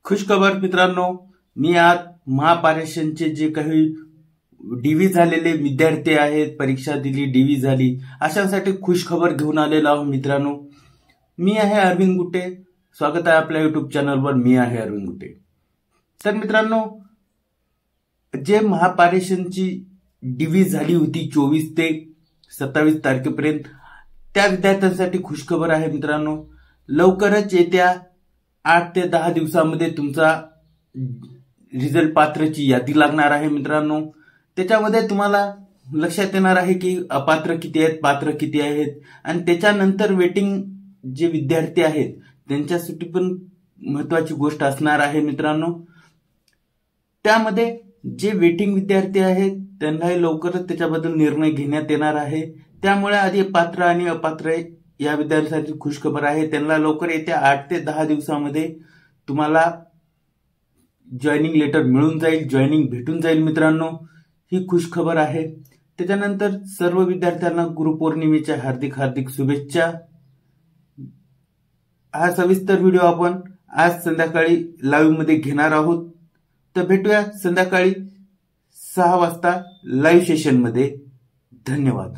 खुशखबर मित्रांनो, मी आज महापारेषणचे जे काही डीव्ही झालेले विद्यार्थी आहेत, परीक्षा दिली डीव्ही झाली, अशांसाठी खुशखबर घेऊन आलेलो आहोत मित्रांनो। मी आहे अरविंद गुटे, स्वागत आहे आपल्या युट्यूब चॅनलवर। मी आहे अरविंद गुटे। तर मित्रांनो, जे महापारेषणची डीव्ही झाली होती 24 ते 27 तारखेपर्यंत, त्या विद्यार्थ्यांसाठी खुशखबर आहे मित्रांनो। लवकरच येत्या 8 ते 10 दिवसांमध्ये तुमचा रिझल्ट पात्रची यादी लागणार आहे मित्रांनो। त्याच्यामध्ये तुम्हाला लक्षात येणार आहे की अपात्र किती आहेत, पात्र किती आहेत, आणि त्याच्यानंतर वेटिंग जे विद्यार्थी आहेत त्यांच्यासाठी पण महत्वाची गोष्ट असणार आहे मित्रांनो। त्यामध्ये जे वेटिंग विद्यार्थी आहेत त्यांनाही लवकरच त्याच्याबद्दल निर्णय घेण्यात येणार आहे। त्यामुळे आधी पात्र आणि अपात्र या विद्यार्थ्यांची खुशखबर आहे, त्यांना लवकर येत्या 8 ते 10 दिवसामध्ये तुम्हाला जॉईनिंग लेटर मिळून जाईल, जॉईनिंग भेटून जाईल मित्रांनो। ही खुशखबर आहे। त्याच्यानंतर सर्व विद्यार्थ्यांना गुरुपौर्णिमेच्या हार्दिक हार्दिक शुभेच्छा। हा सविस्तर व्हिडिओ आपण आज संध्याकाळी लाईव्ह मध्ये घेणार आहोत। तर भेटूया संध्याकाळी 6 वाजता लाईव्ह सेशन मध्ये। धन्यवाद।